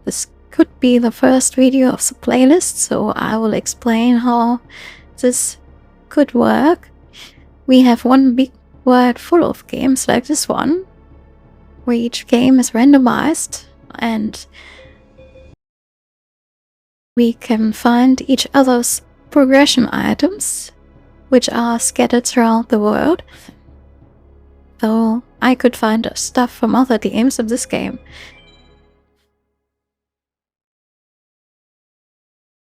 this could be the first video of the playlist, so I will explain how this could work. We have one big world full of games like this one, where each game is randomized and we can find each other's progression items, which are scattered throughout the world. Though I could find stuff from other games in this game.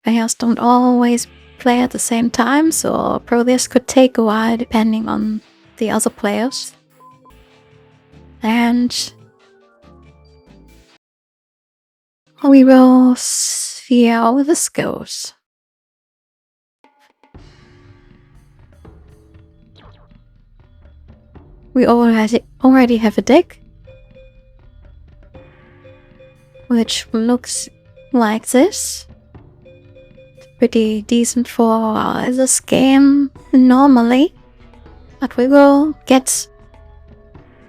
Players don't always play at the same time, so progress could take a while depending on the other players. And we will see how this goes. We already have a deck, which looks like this. Pretty decent for this game normally, but we will get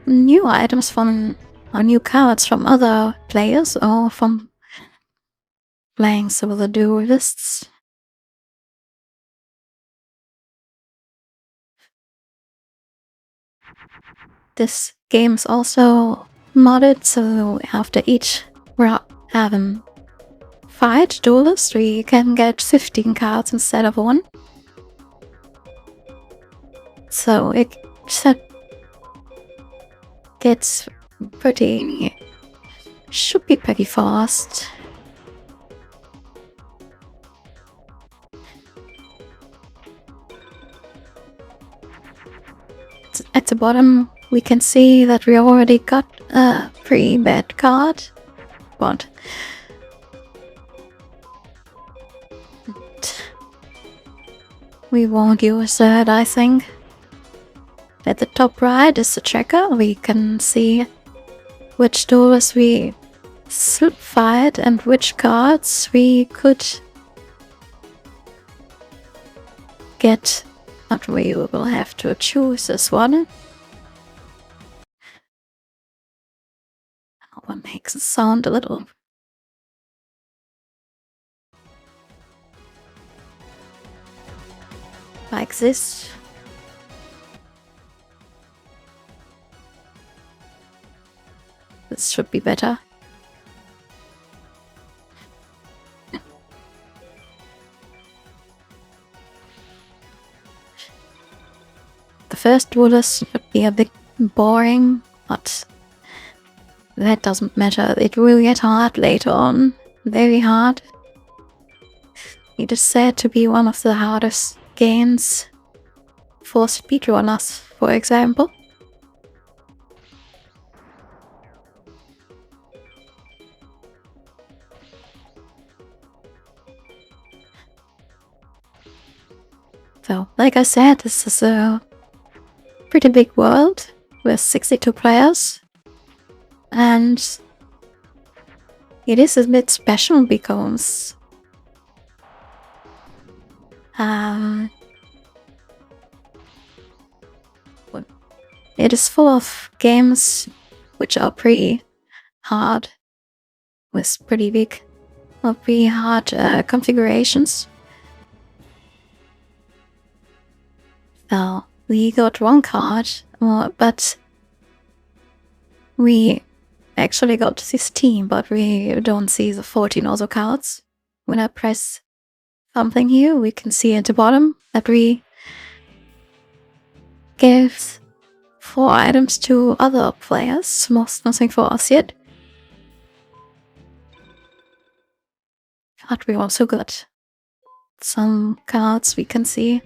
new items from, or new cards from other players, or from playing some of the duelists. This game is also modded, so after each fight duelist, we can get 15 cards instead of 1. So it gets should be pretty fast. At the bottom, we can see that we already got a pretty bad card, but we won't use that, I think. At the top right is the tracker. We can see which duels we fight and which cards we could get. But we will have to choose this one. That makes it sound a little like this. This should be better. The first duelist would be a bit boring, but that doesn't matter. It will get hard later on. Very hard. It is said to be one of the hardest games for speedrunners, for example. So, like I said, this is a pretty big world with 62 players, and it is a bit special because it is full of games which are pretty hard, with pretty hard configurations. Well, we got one card, but we actually got 15, but we don't see the 14 other cards. When I press something here, we can see at the bottom that we gave 4 items to other players, nothing for us yet. But we also got some cards we can see.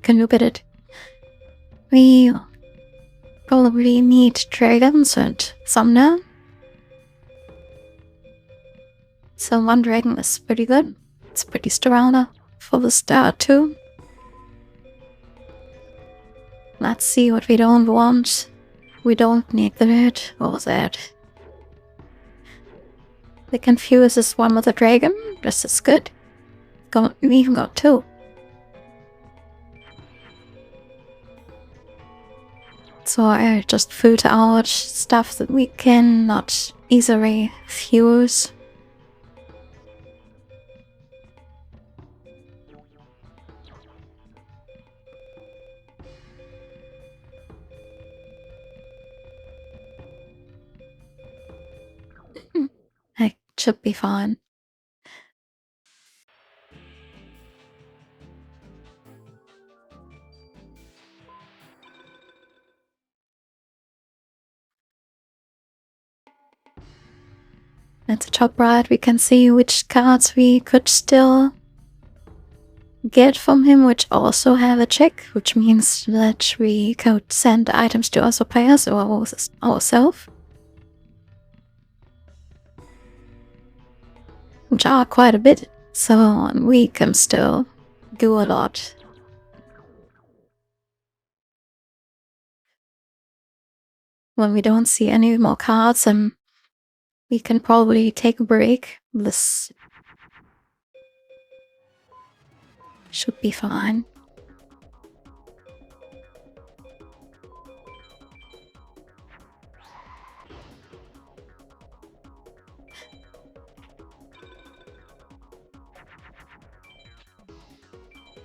Can look at it. We probably need dragons and summoner. So 1 dragon is pretty good. It's pretty strong for the start too. Let's see what we don't want. We don't need that or that. The confuse is one with a dragon. This is good. We even got 2. So I just filter out stuff that we cannot easily fuse. It should be fine. At the top right, we can see which cards we could still get from him, which also have a check, which means that we could send items to other players or ourselves. Which are quite a bit, so we can still do a lot. When we don't see any more cards, we can probably take a break. This should be fine.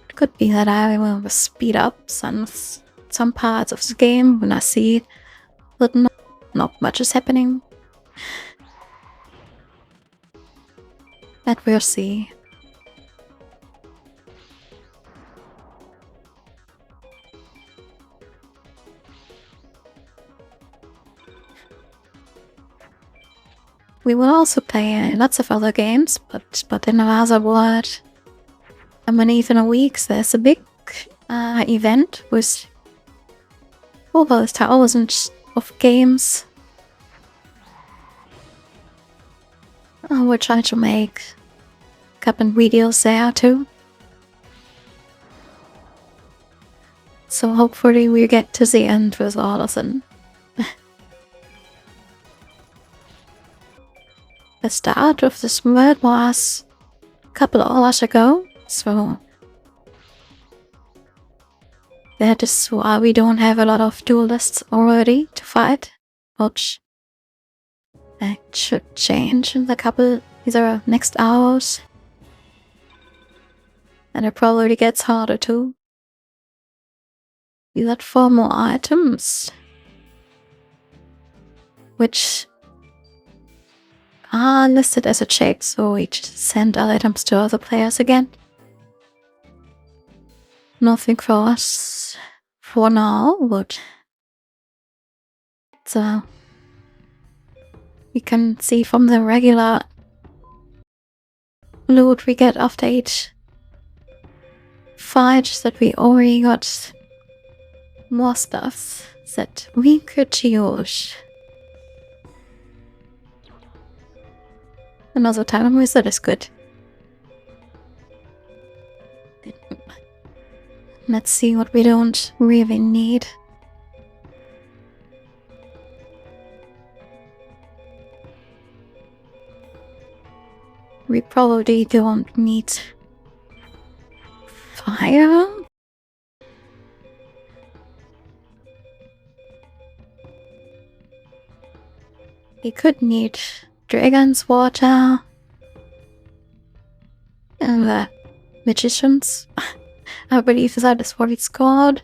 It could be that I will speed up some parts of the game when I see that not much is happening. That we'll see. We will also play lots of other games, but in another word, even a week there's a big event with over thousands of games. I will try to make a couple videos there too. So hopefully we get to the end with all of them. The start of this world was a couple of hours ago, so that is why we don't have a lot of duelists already to fight, which that should change in the couple either next hours. And it probably gets harder too. We got 4 more items, which are listed as a check, so we just send items to other players again. Nothing for us for now, but we can see from the regular loot we get after each fight that we already got more stuff that we could use. Another time wizard is good. Let's see what we don't really need. We probably don't need fire. We could need dragon's water and the magicians. I believe that is what it's called.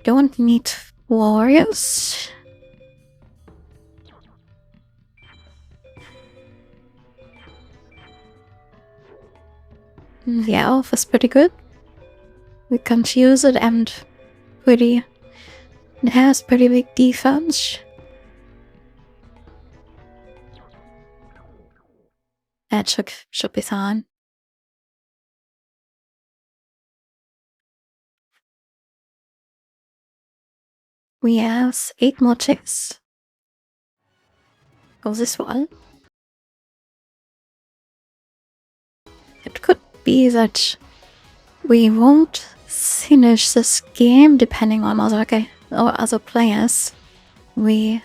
Don't need warriors. The elf is pretty good. We can use it and it has pretty big defense. That should be fine. We have 8 more checks. Oh, this one. It could be that we won't finish this game depending on other players. We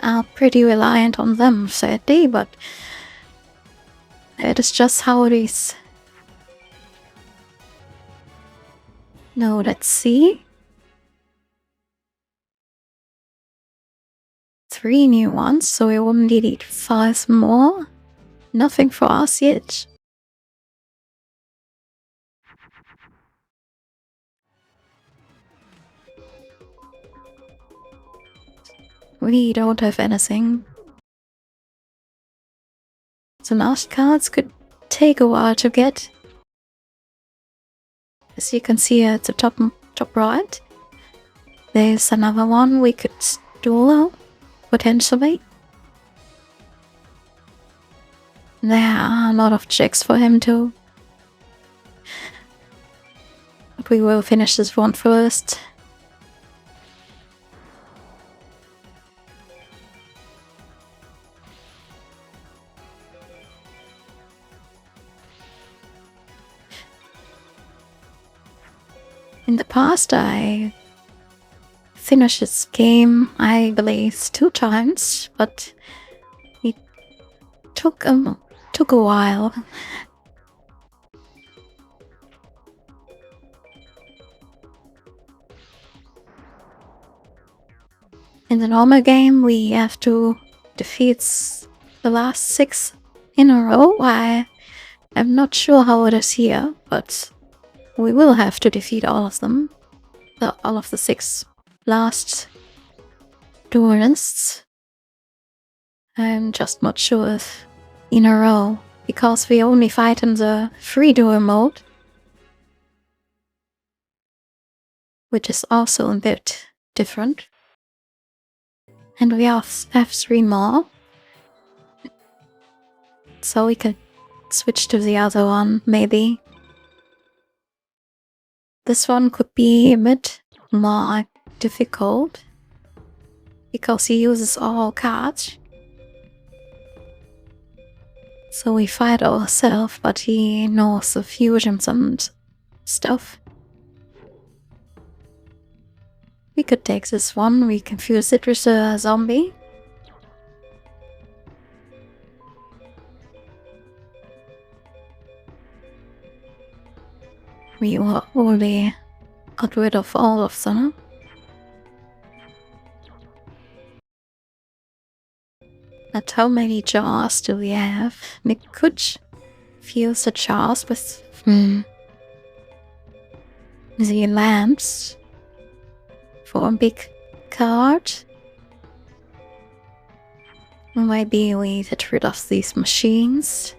are pretty reliant on them, sadly, but it is just how it is. Now let's see. 3 new ones, so we will need 5 more. Nothing for us yet. We don't have anything. The last cards could take a while to get. As you can see at the top right, there's another one we could duel, potentially. There are a lot of checks for him too. But we will finish this one first. In the past, I finished this game, I believe, 2 times, but it took a while. In the normal game, we have to defeat the last 6 in a row. I am not sure how it is here, but we will have to defeat all of them. All of the 6 last duelists. I'm just not sure if in a row, because we only fight in the free duel mode, which is also a bit different. And we have 3 more, so we could switch to the other one, maybe. This one could be a bit more difficult, because he uses all cards. So we fight ourselves, but he knows the fusions and stuff. We could take this one, we can fuse it with a zombie. We already got rid of all of them. But how many jars do we have? We could fuse the jars with the lamps for a big card. Maybe we get rid of these machines.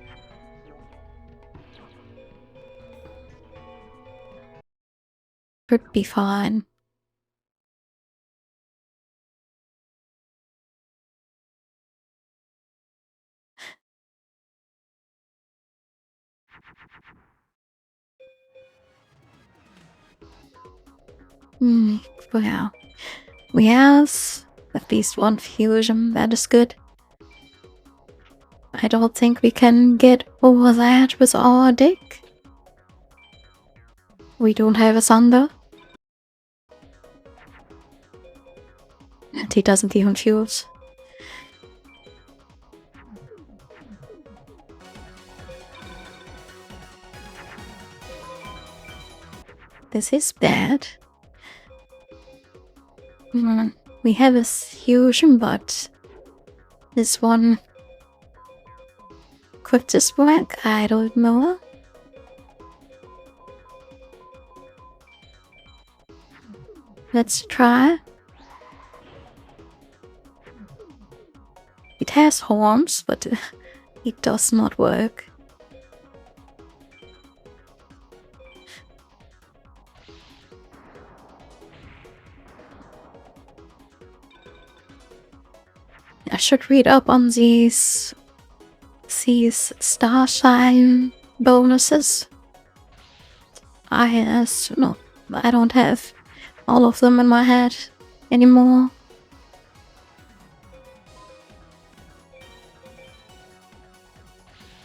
Should be fine. Well, we have at least 1 fusion, that is good. I don't think we can get over that with our deck. We don't have a thunder. And he doesn't even fuse. This is bad. We have a fusion, but this one could this work? I don't know. Let's try. It has horns, but it does not work. I should read up on these star sign bonuses. I don't have all of them in my head anymore.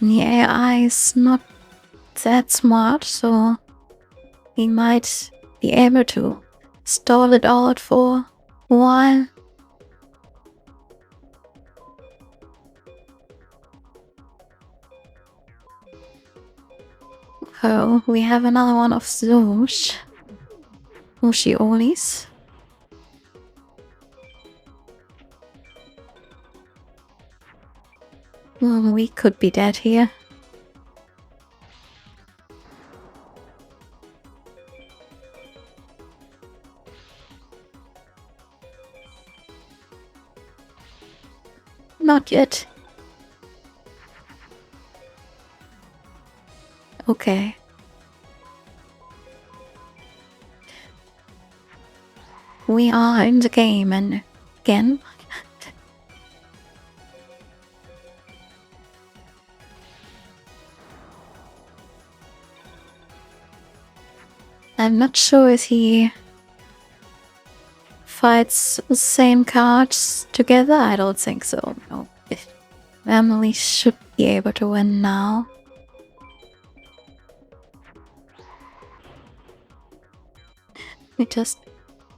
The AI is not that smart, so he might be able to stall it out for a while. Oh, we have another one of those Ushiolis. Well, we could be dead here. Not yet. Okay. We are in the game, and again, I'm not sure if he fights the same cards together. I don't think so. No. Emily should be able to win now. We just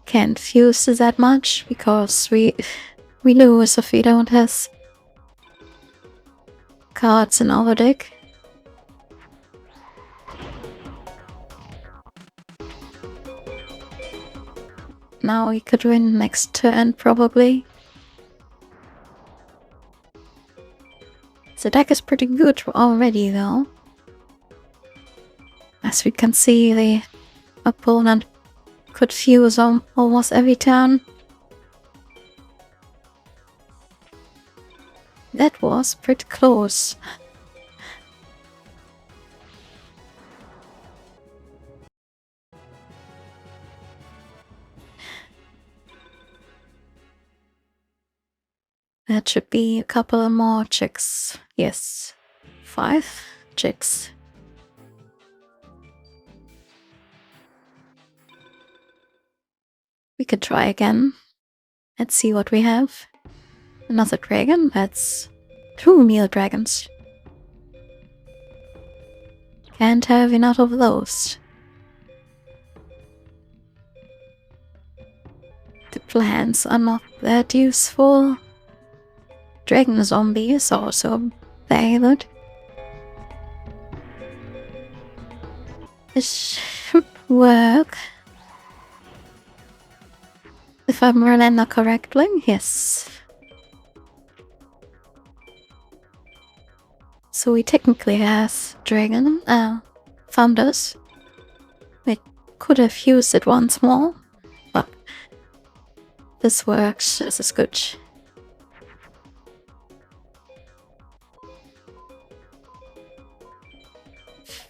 can't fuse that much because we lose if we don't have cards in our deck. Now we could win next turn probably. The deck is pretty good already though. As we can see, the opponent could fuse on almost every turn. That was pretty close. That should be a couple more chicks. Yes, 5 chicks. We could try again. Let's see what we have. Another dragon. That's 2 meal dragons. Can't have enough of those. The plants are not that useful. Dragon zombie is also very good. This should work. If I'm remembering correctly, yes. So we technically have dragon founders. We could have used it once more, but this works just as good.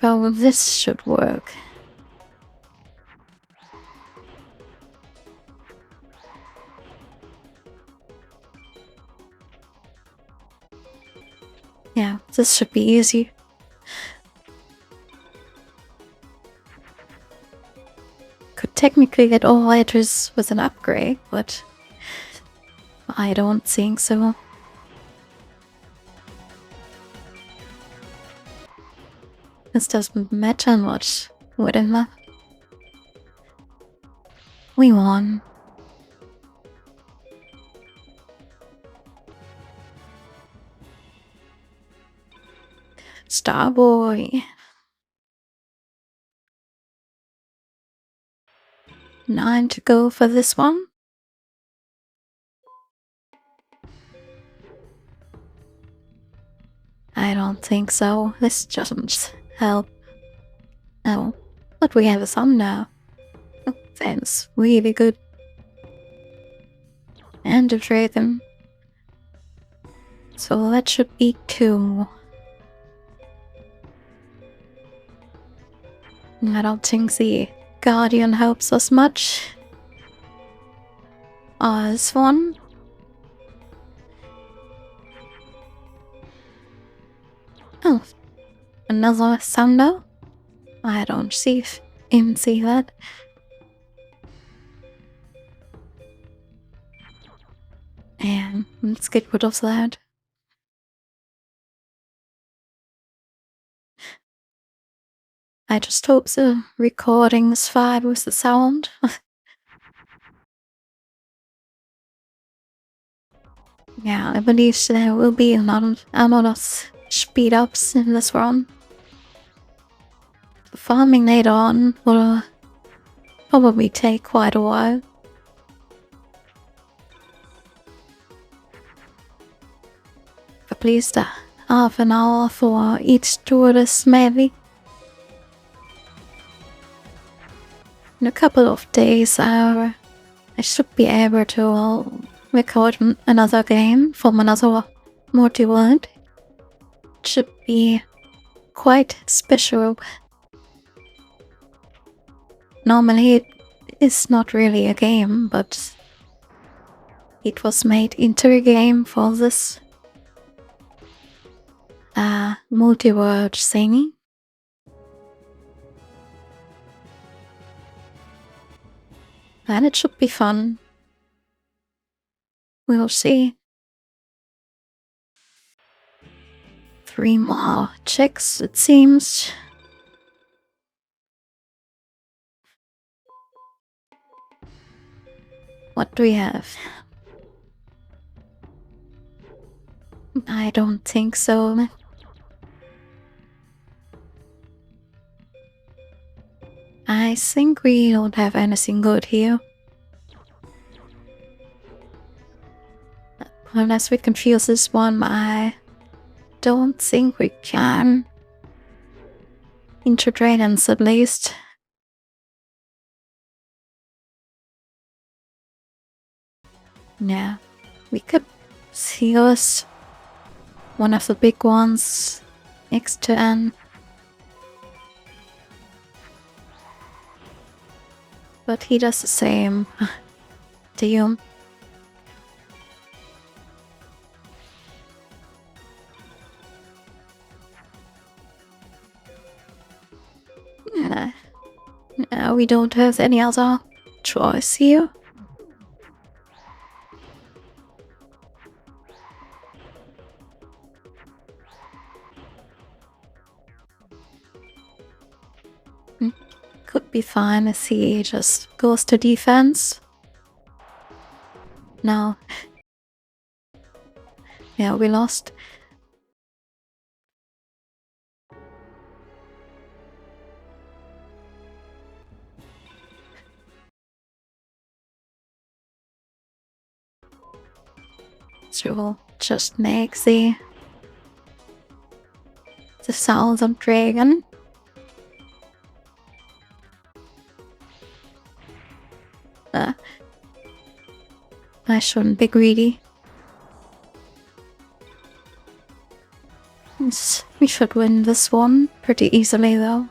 So this should work. Yeah, this should be easy. Could technically get all letters with an upgrade, but I don't think so. This doesn't matter much, whatever. We won. Starboy. 9 to go for this one. I don't think so. This doesn't help. Oh, but we have some now. Oh, that's really good. And a dragon. So that should be 2. I don't think the Guardian helps us much. This one. Oh, another thunder. I don't even see that. And let's get rid of that. I just hope the recording is fine with the sound. Yeah, I believe there will be a lot of speed ups in this one. The farming later on will probably take quite a while. But please, half an hour for each tourist maybe. In a couple of days I should be able to record another game from another Multiworld. It should be quite special. Normally it is not really a game, but it was made into a game for this Multiworld thingy. And it should be fun. We'll see. 3 more checks, it seems. What do we have? I don't think so. I think we don't have anything good here. Unless we confuse this one, I don't think we can. Into dragons at least. Yeah, we could see us. One of the big ones next to N. But he does the same. Do you? We don't have any other choice here. Could be fine if he just goes to defense. No. Yeah, we lost. So we'll just make the Southern Dragon. I shouldn't be greedy. We should win this one pretty easily though.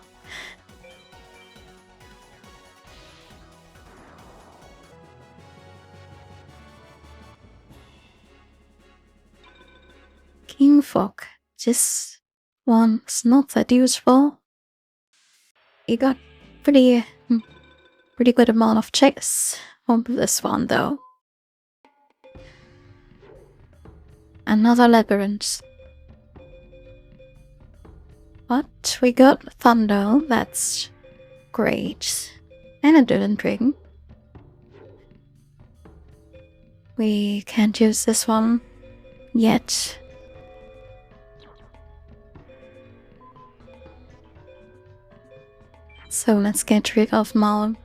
King Fog. This one's not that useful. He got pretty good amount of checks on this one though. Another labyrinth. But we got Thunder, that's great. And a Dylan Ring. We can't use this one yet. So let's get rid of Mal.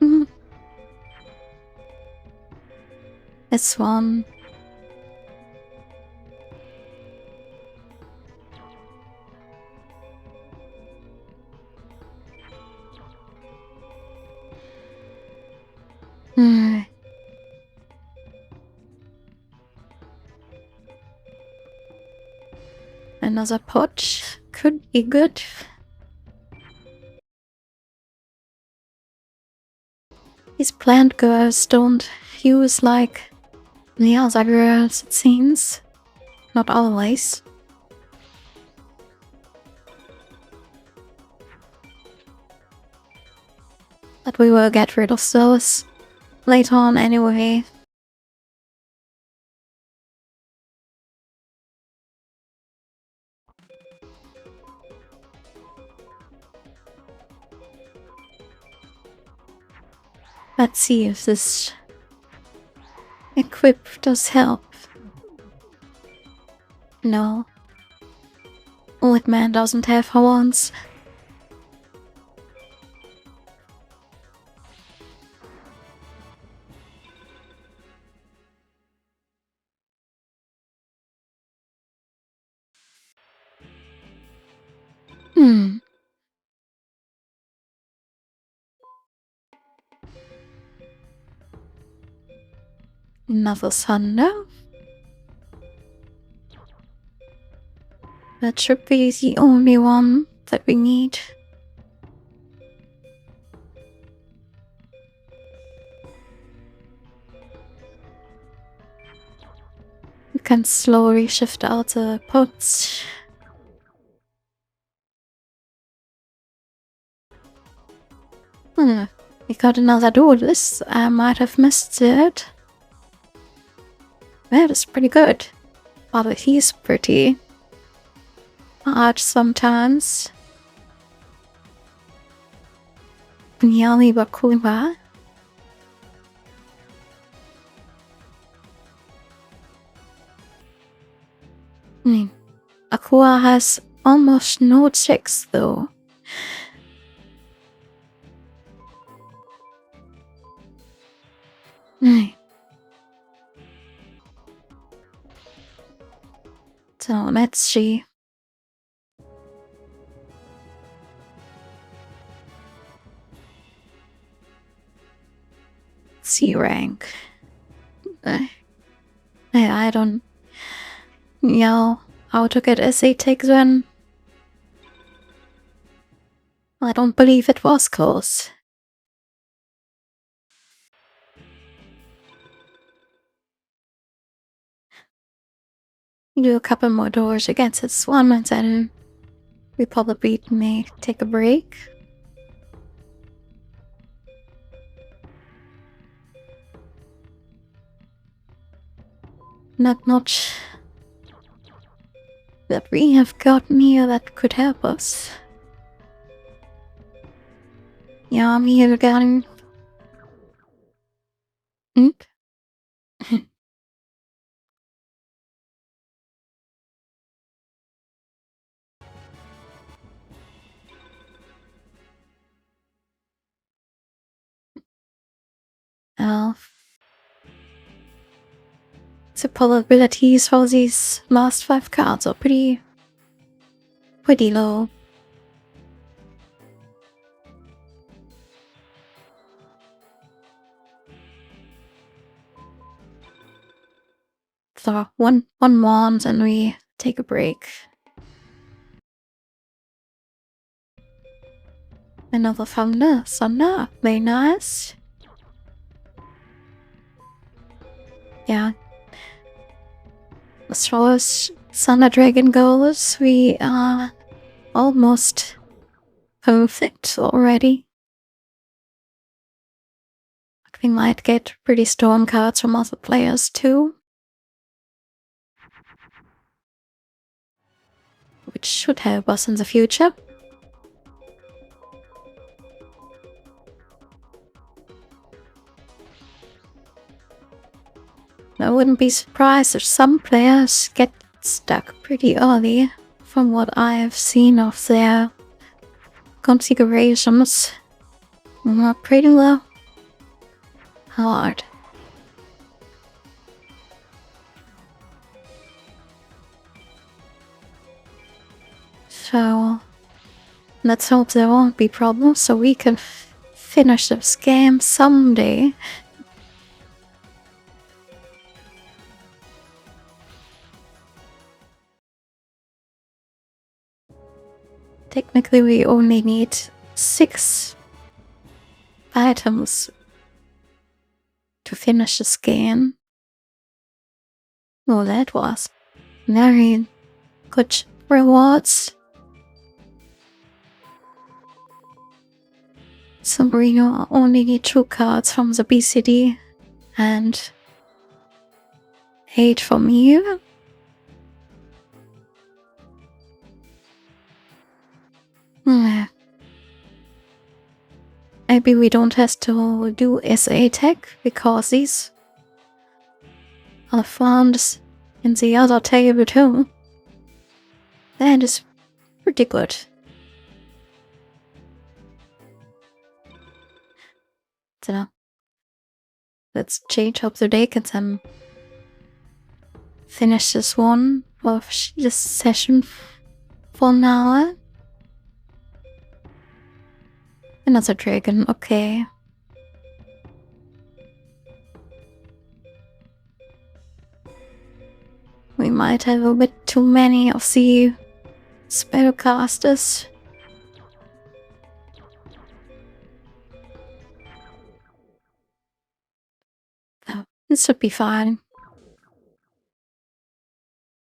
This one. Another pot could be good. These plant girls don't use like the other girls, it seems. Not always. But we will get rid of those later on anyway. Let's see if this equip does help. No. Old man doesn't have horns. Another thunder. That should be the only one that we need. We can slowly shift out the pots. We got another door. This I might have missed it. That is pretty good. Although he's pretty hard sometimes. Nyali bakuliwa. Aqua has almost no chicks though. So let's see. C rank. I don't know how to get SA takes when. I don't believe it was close. Do a couple more doors against this one and then we probably may take a break. Not much that we have gotten here that could help us. Yeah, I'm here again. The probabilities for these last 5 cards are pretty low. So one more and we take a break. Another thunder, very nice. Yeah. As far as Thunder Dragon goes, we are almost perfect already. We might get pretty storm cards from other players too. Which should help us in the future. I wouldn't be surprised if some players get stuck pretty early from what I have seen of their configurations. Pretty well hard. So let's hope there won't be problems so we can finish this game someday. Technically, we only need 6 items to finish this game. Oh, that was very good rewards. So we only need 2 cards from the BCD and 8 from here. Maybe we don't have to do SA tech because these are found in the other table too. That is pretty good. So let's change up the deck and then finish this one of this session for now. Another dragon, okay. We might have a bit too many of the spellcasters. Oh, this should be fine.